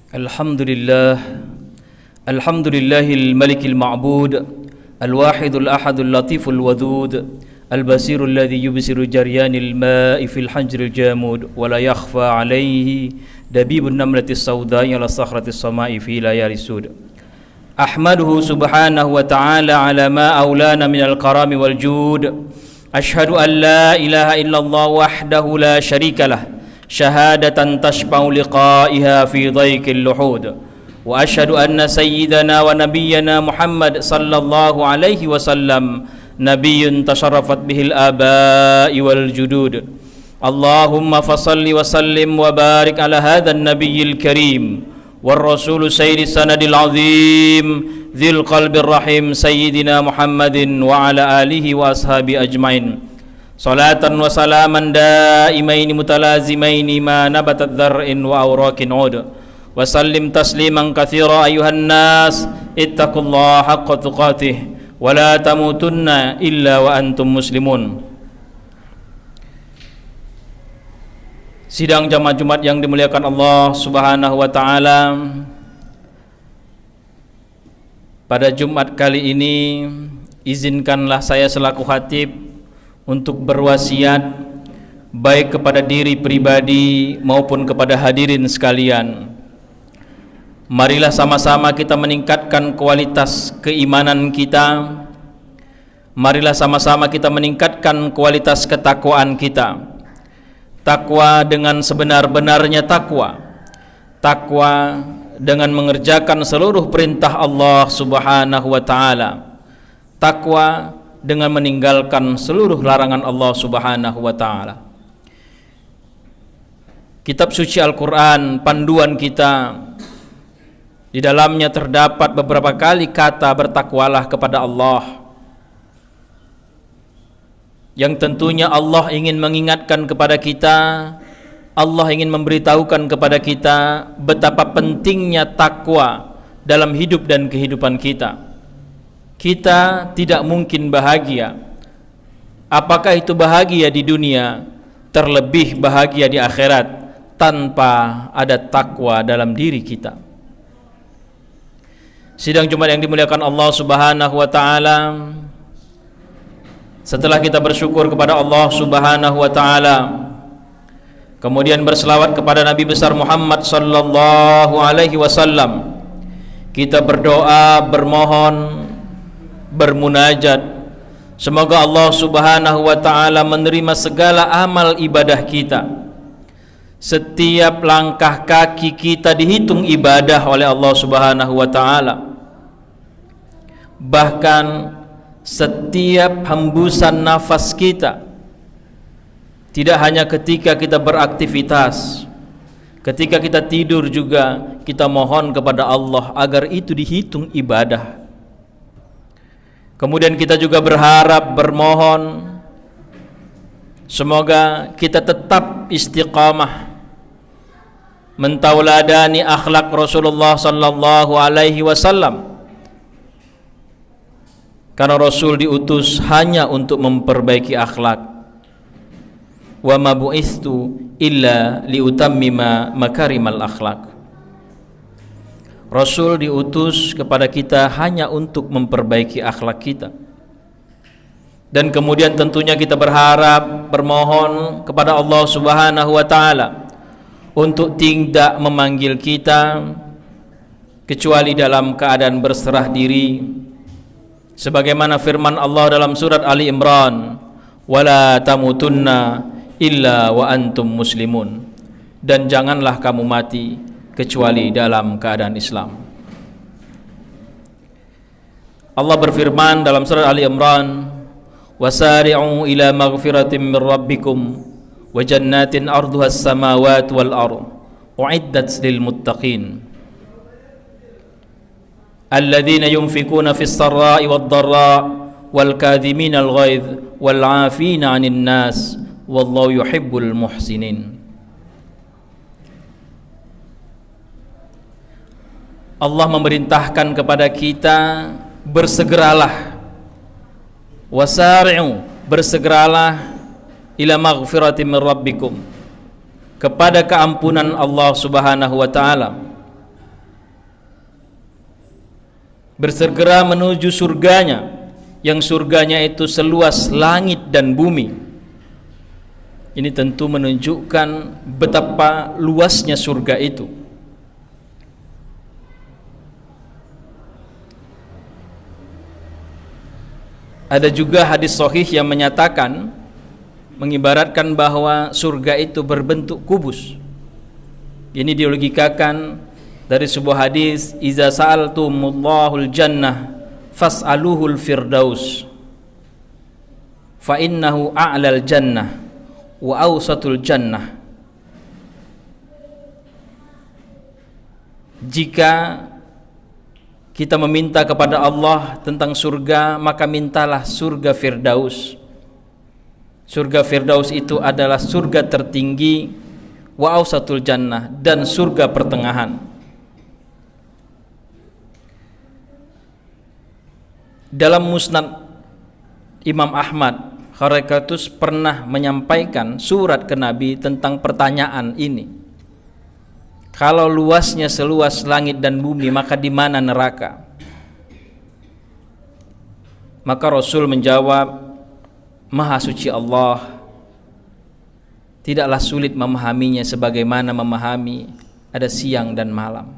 Alhamdulillah Alhamdulillahil malikil ma'bud Al-wahidul ahadul latiful wadud Al-basirul ladhi yubsiru jaryanil ma'i fil hanjril jamud Wa la yakhfa alaihi dabibun namlatis sawda'i ala sakhratis sama'i fi layaris sud Ahmaduhu subhanahu wa ta'ala ala ma awlana minal karami wal jud Ashhadu an la ilaha illallah wahdahu la sharika lah Syahadatan tashba'u liqa'iha fi dhaikil luhud Wa ashhadu anna sayyidana wa nabiyyana Muhammad sallallahu alaihi wasallam Nabiyyun tasharrafat bihil aba'i wal judud Allahumma fasalli wa sallim wa barik ala hadhan nabiyyil karim War-rasulu sayyidi sanadil azim Dhil qalbir rahim sayyidina Muhammadin wa ala alihi wa ashabi ajmain Salatan wa salaman daimaini mutalazimaini ma nabatat dhar'in wa awrakin ud Wa sallim tasliman kathira ayuhan nas Ittaqullaha haqqa tuqatih Wa la tamutunna illa wa antum muslimun Sidang jamaah Jumat yang dimuliakan Allah subhanahu wa ta'ala Pada Jumat kali ini Izinkanlah saya selaku khatib untuk berwasiat baik kepada diri pribadi maupun kepada hadirin sekalian. Marilah sama-sama kita meningkatkan kualitas keimanan kita. Marilah sama-sama kita meningkatkan kualitas ketakwaan kita. Takwa dengan sebenar-benarnya takwa. Takwa dengan mengerjakan seluruh perintah Allah Subhanahu wa taala. Takwa dengan meninggalkan seluruh larangan Allah Subhanahu wa ta'ala. Kitab suci Al-Quran, panduan kita, di dalamnya terdapat beberapa kali kata bertakwalah kepada Allah, yang tentunya Allah ingin mengingatkan kepada kita, Allah ingin memberitahukan kepada kita betapa pentingnya takwa dalam hidup dan kehidupan kita. Kita tidak mungkin bahagia. Apakah itu bahagia di dunia, terlebih bahagia di akhirat tanpa ada takwa dalam diri kita. Sidang Jumat yang dimuliakan Allah Subhanahu wa taala, setelah kita bersyukur kepada Allah Subhanahu wa taala, kemudian berselawat kepada Nabi besar Muhammad sallallahu alaihi wasallam, kita berdoa, bermohon, bermunajat, semoga Allah Subhanahu wa ta'ala menerima segala amal ibadah kita. Setiap langkah kaki kita dihitung ibadah oleh Allah Subhanahu wa ta'ala. Bahkan setiap hembusan nafas kita, tidak hanya ketika kita beraktivitas, ketika kita tidur juga kita mohon kepada Allah agar itu dihitung ibadah. Kemudian kita juga berharap, bermohon, semoga kita tetap istiqamah mentauladani akhlak Rasulullah sallallahu alaihi wasallam. Karena Rasul diutus hanya untuk memperbaiki akhlak. Wa ma bu'istu illa liutammima makarimal akhlak. Rasul diutus kepada kita hanya untuk memperbaiki akhlak kita. Dan kemudian tentunya kita berharap, bermohon kepada Allah Subhanahu wa ta'ala untuk tidak memanggil kita kecuali dalam keadaan berserah diri, sebagaimana firman Allah dalam surat Ali Imran, wala tamutunna illa wa antum muslimun, dan janganlah kamu mati kecuali dalam keadaan Islam. Allah berfirman dalam surat Ali Imran, wasari'u ila maghfiratin min rabbikum wa jannatin arduhas samawati wal ardh u'iddat lil muttaqin alladhina yunfikuna fis sarra'i wad dharra wal kadhimina al ghaidh wal 'afina 'anil nas wallahu yuhibbul muhsinin. Allah memerintahkan kepada kita, bersegeralah, wasari'u, bersegeralah ila maghfiratin min rabbikum, kepada keampunan Allah Subhanahu wa ta'ala, bersegera menuju surganya, yang surganya itu seluas langit dan bumi. Ini tentu menunjukkan betapa luasnya surga itu. Ada juga hadis sahih yang menyatakan, mengibaratkan bahwa surga itu berbentuk kubus. Ini dilogikakan dari sebuah hadis, iza sa'altumullahul jannah fas'aluhul firdaus fa innahu a'lal jannah wa awsatul jannah. Jika kita meminta kepada Allah tentang surga, maka mintalah surga Firdaus. Surga Firdaus itu adalah surga tertinggi, wa awsatul jannah, dan surga pertengahan. Dalam Musnad Imam Ahmad, Kharakatus pernah menyampaikan surat ke Nabi tentang pertanyaan ini. Kalau luasnya seluas langit dan bumi, maka di mana neraka? Maka Rasul menjawab, Maha suci Allah, tidaklah sulit memahaminya sebagaimana memahami ada siang dan malam.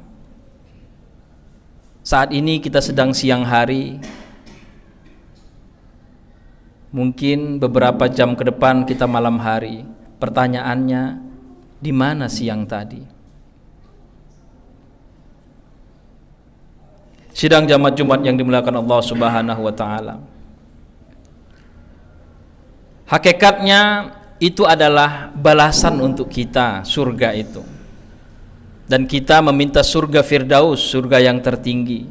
Saat ini kita sedang siang hari, mungkin beberapa jam ke depan kita malam hari. Pertanyaannya, di mana siang tadi? Sidang jamaah Jumat yang dimuliakan Allah Subhanahu wa taala. Hakikatnya itu adalah balasan untuk kita, surga itu. Dan kita meminta surga Firdaus, surga yang tertinggi.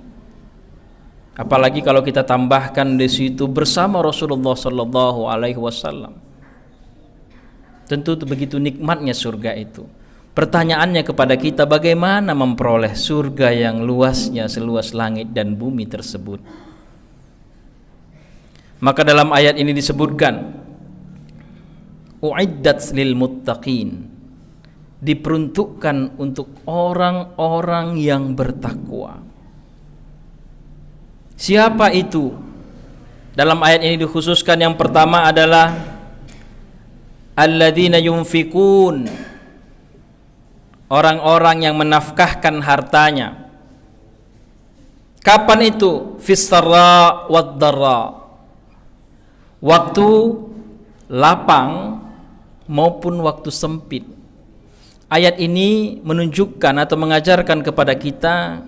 Apalagi kalau kita tambahkan di situ bersama Rasulullah sallallahu alaihi wasallam. Tentu begitu nikmatnya surga itu. Pertanyaannya kepada kita, bagaimana memperoleh surga yang luasnya seluas langit dan bumi tersebut? Maka dalam ayat ini disebutkan, uiddat lil muttaqin, diperuntukkan untuk orang-orang yang bertakwa. Siapa itu? Dalam ayat ini dikhususkan yang pertama adalah alladzina yunfikun, orang-orang yang menafkahkan hartanya. Kapan itu? Fis-sarra wad-dharra, waktu lapang maupun waktu sempit. Ayat ini menunjukkan atau mengajarkan kepada kita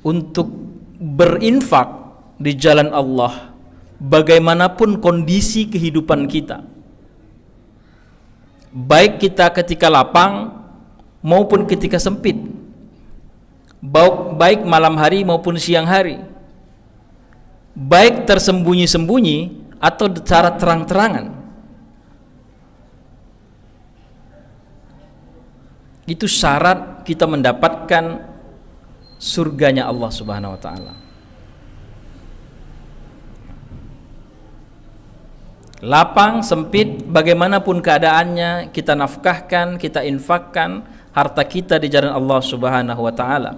untuk berinfak di jalan Allah bagaimanapun kondisi kehidupan kita, baik kita ketika lapang maupun ketika sempit, baik malam hari maupun siang hari, baik tersembunyi-sembunyi atau secara terang-terangan. Itu syarat kita mendapatkan surganya Allah Subhanahu wa taala. Lapang, sempit, bagaimanapun keadaannya, kita nafkahkan, kita infakkan harta kita di jalan Allah Subhanahu wa taala.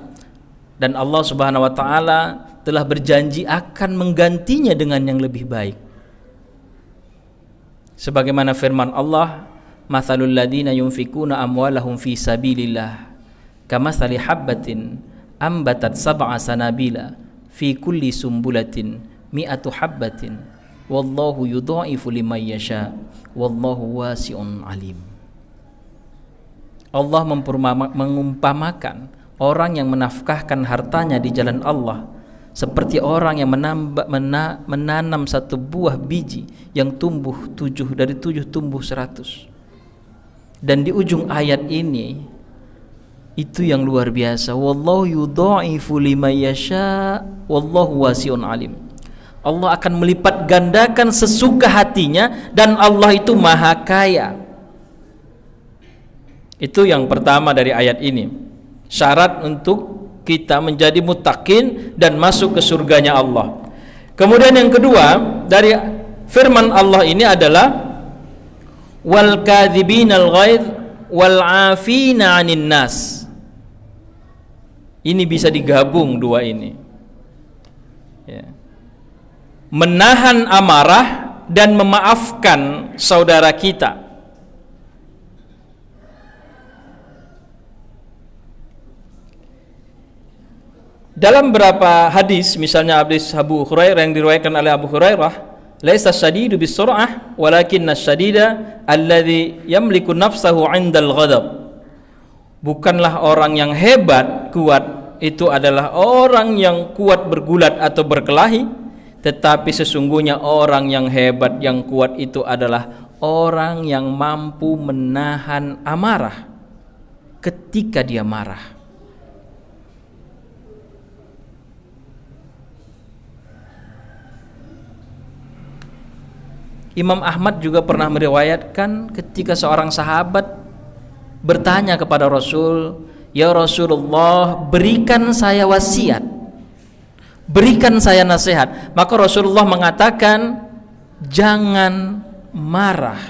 Dan Allah Subhanahu wa taala telah berjanji akan menggantinya dengan yang lebih baik. Sebagaimana firman Allah, "Matsalul ladzina yunfikuna amwalahum fi sabilillah kamatsali habbatin ambatat sab'a sanabila fi kulli sumbulatin mi'atu habbatin wallahu yudha'ifu liman yasha wallahu wasi'un alim." Allah mengumpamakan orang yang menafkahkan hartanya di jalan Allah seperti orang yang menanam satu buah biji yang tumbuh 7, dari 7 tumbuh 100. Dan di ujung ayat ini itu yang luar biasa, wallahu yudha'ifu liman yasha wallahu wasi'un alim. Allah akan melipat gandakan sesuka hatinya dan Allah itu maha kaya. Itu yang pertama dari ayat ini, syarat untuk kita menjadi muttaqin dan masuk ke surganya Allah. Kemudian yang kedua dari firman Allah ini adalah wal kadzibinal ghaidz wal 'afina 'anil nas. Ini bisa digabung dua ini. ya, menahan amarah dan memaafkan saudara kita. Dalam beberapa hadis, misalnya hadis Abu Hurairah yang diriwayatkan oleh Abu Hurairah, laisa syadidu bisur'ah walakinna syadida alladhi yamliku nafsahu 'indal ghadab. Bukanlah orang yang hebat, kuat, itu adalah orang yang kuat bergulat atau berkelahi, tetapi sesungguhnya orang yang hebat, yang kuat itu adalah orang yang mampu menahan amarah ketika dia marah. Imam Ahmad juga pernah meriwayatkan ketika seorang sahabat bertanya kepada Rasul, "Ya Rasulullah, berikan saya wasiat, berikan saya nasihat." Maka Rasulullah mengatakan, "Jangan marah."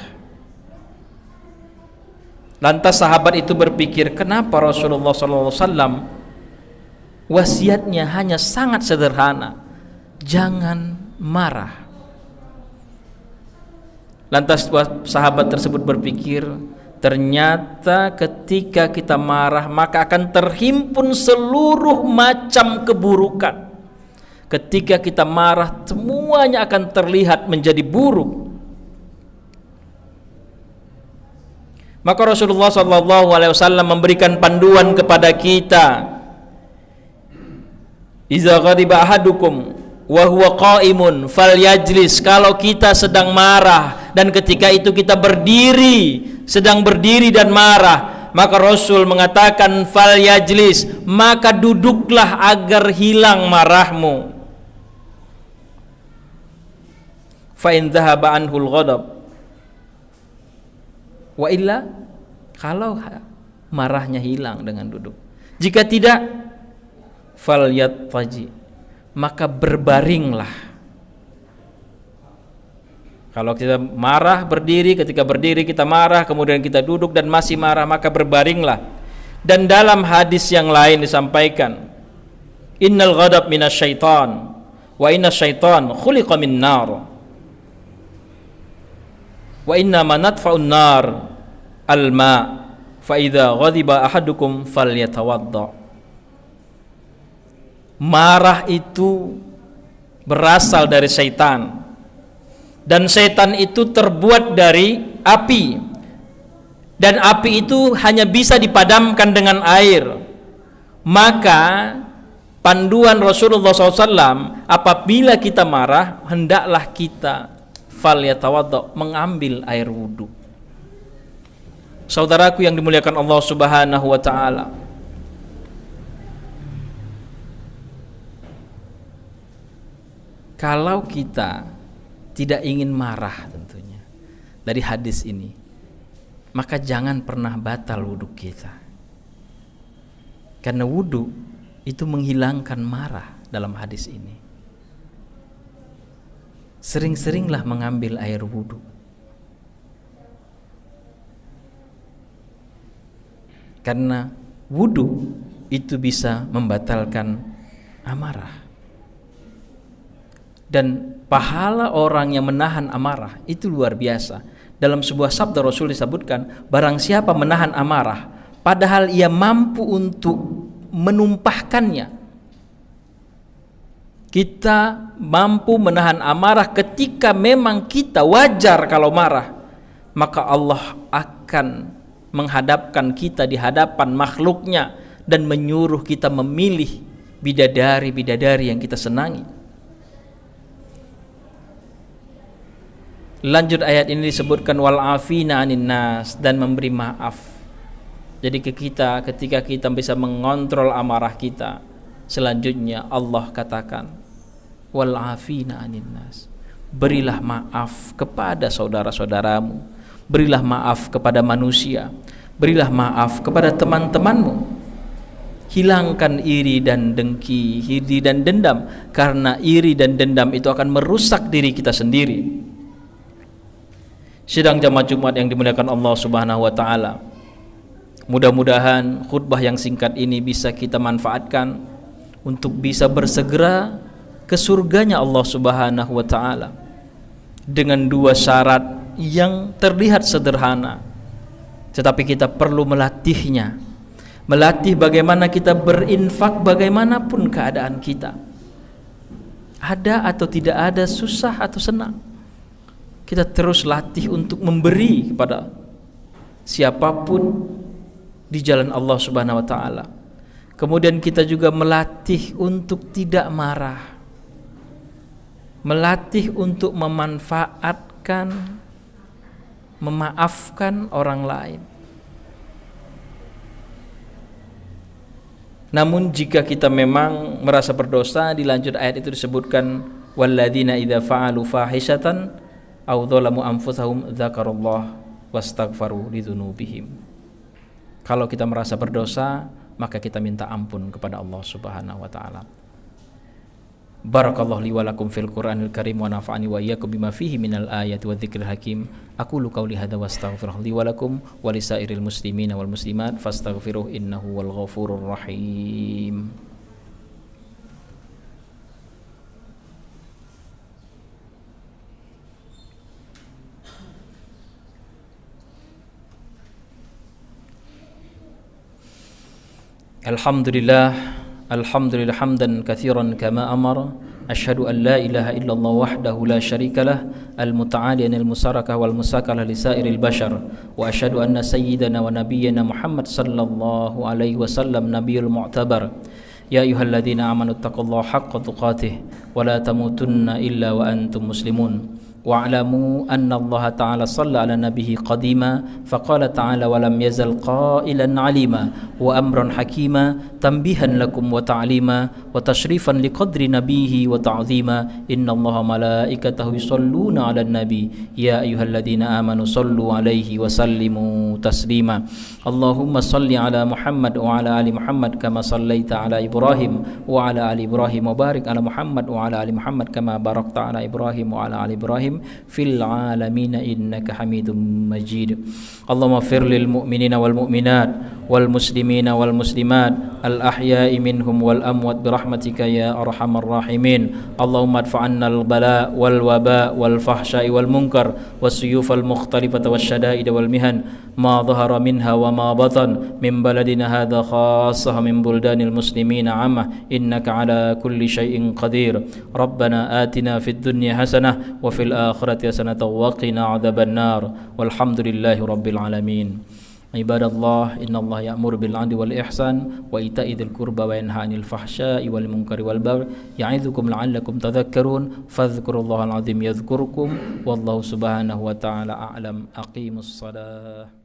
Lantas sahabat itu berpikir, kenapa Rasulullah SAW wasiatnya hanya sangat sederhana, jangan marah. Lantas sahabat tersebut berpikir, ternyata ketika kita marah maka akan terhimpun seluruh macam keburukan. Ketika kita marah semuanya akan terlihat menjadi buruk. Maka Rasulullah SAW memberikan panduan kepada kita, "Iza ghadiba ahadukum wa huwa qa'imun falyajlis." Kalau kita sedang marah dan ketika itu kita berdiri, sedang berdiri dan marah, maka Rasul mengatakan falyajlis, maka duduklah agar hilang marahmu. Fa in dhahaba anhul ghadab wa illa, kalau marahnya hilang dengan duduk. Jika tidak, falyattaji, maka berbaringlah. Kalau kita marah berdiri, ketika berdiri kita marah, kemudian kita duduk dan masih marah, maka berbaringlah. Dan dalam hadis yang lain disampaikan, innal ghadab minasyaitan wa inna syaitan khuliqa min nar wa inna ma nadfa'un nar al-ma fa idza ghadiba ahadukum falyatawadda. Marah itu berasal dari syaitan, dan syaitan itu terbuat dari api, dan api itu hanya bisa dipadamkan dengan air. Maka panduan Rasulullah SAW, apabila kita marah, hendaklah kita falyatawadda, mengambil air wudhu. Saudaraku yang dimuliakan Allah Subhanahu wa ta'ala, kalau kita tidak ingin marah tentunya dari hadis ini, maka jangan pernah batal wudhu kita, karena wudhu itu menghilangkan marah. Dalam hadis ini, sering-seringlah mengambil air wudhu, karena wudhu itu bisa membatalkan amarah. Dan pahala orang yang menahan amarah itu luar biasa. Dalam sebuah sabda Rasul disebutkan, barang siapa menahan amarah padahal ia mampu untuk menumpahkannya. Kita mampu menahan amarah ketika memang kita wajar kalau marah, maka Allah akan menghadapkan kita di hadapan makhluknya dan menyuruh kita memilih bidadari-bidadari yang kita senangi. Lanjut ayat ini disebutkan wal afina anin nas, dan memberi maaf. Jadi ketika kita bisa mengontrol amarah kita, selanjutnya Allah katakan wal afina anin nas, berilah maaf kepada saudara-saudaramu, berilah maaf kepada manusia, berilah maaf kepada teman-temanmu. Hilangkan iri dan dengki, iri dan dendam, karena iri dan dendam itu akan merusak diri kita sendiri. Sidang jamaah Jumat yang dimuliakan Allah Subhanahu wa ta'ala, mudah-mudahan khutbah yang singkat ini bisa kita manfaatkan untuk bisa bersegera ke surganya Allah Subhanahu wa taala dengan dua syarat yang terlihat sederhana, tetapi kita perlu melatihnya. Melatih bagaimana kita berinfak bagaimanapun keadaan kita. Ada atau tidak ada, susah atau senang, kita terus latih untuk memberi kepada siapapun di jalan Allah Subhanahu wa taala. Kemudian kita juga melatih untuk tidak marah. Melatih untuk memanfaatkan, memaafkan orang lain. Namun jika kita memang merasa berdosa, dilanjut ayat itu disebutkan walladzina idza fa'alu fahishatan aw dzalamu anfusahum dzakarallah wastaghfaru lidzunubihim. Kalau kita merasa berdosa, maka kita minta ampun kepada Allah Subhanahu wa taala. Barakallahu li wa lakum fil Qur'anil Karim wa nafa'ani wa iyyakum bima fihi minal ayati wadh-dhikril hakim. Aqulu qawli hadza wastaghfirullaha li wa lakum wa lisairil muslimina wal muslimat fastaghfiruhu innahu wal ghafurur rahim. Alhamdulillah hamdan katsiran kama amara. Asyhadu an la ilaha illallah wahdahu la syarikalah al-muta'ali anil musarakah wal musakalah li sairil bashar. Wa asyhadu anna sayyidana wa nabiyyana Muhammad sallallahu alaihi wasallam nabiyul mu'tabar. Ya ayyuhalladzina amanu taqullaha haqqa tuqatih wa la tamutunna illa wa antum muslimun. Wa'lamu anna Allah ta'ala shalla ala nabihi qadima faqala ta'ala wa lam yazal qailan alima wa amran hakima tanbihan lakum wa ta'lima wa tashrifan liqadri nabihi wa ta'zima inna Allah malaikatahu yusalluna ala nabi ya ayyuhalladzina amanu sallu alaihi wa sallimu taslima. Allahumma salli ala Muhammad wa ala ali Muhammad kama sallaita ala Ibrahim wa ala ali Ibrahim wa barik ala Muhammad wa ala ali Muhammad kama barakta ala Ibrahim wa ala ali Ibrahim fil alamin innaka Hamidum Majid. Allahumma fir lil mu'minina wal mu'minat wal muslimina wal muslimat al ahya'i minhum wal amwat bi rahmatika ya arhamar rahimin. Allahumma adfa'anna al bala wal waba wal fahsya'i wal munkar was suyuf al mukhtalifata wasyada'id wal mihan ma dhahara minha wa ma batan min baladina hadha khassah min buldanil muslimina 'amma innaka ala kulli syai'in qadir. Rabbana atina fid dunya hasanah wa fil akhirati hasanah wa qina adzaban nar walhamdulillahi rabbil alamin. Ibadallah, innallaha ya'muru bil 'adli wal ihsan wa ita'i dzil qurba wa yanha 'anil fahsya'i wal munkari wal baghi ya'idzukum la'allakum tadhakkarun fadhkurullahal 'azim yadhkurkum wallahu subhanahu wa ta'ala a'lam. Aqimus shalah.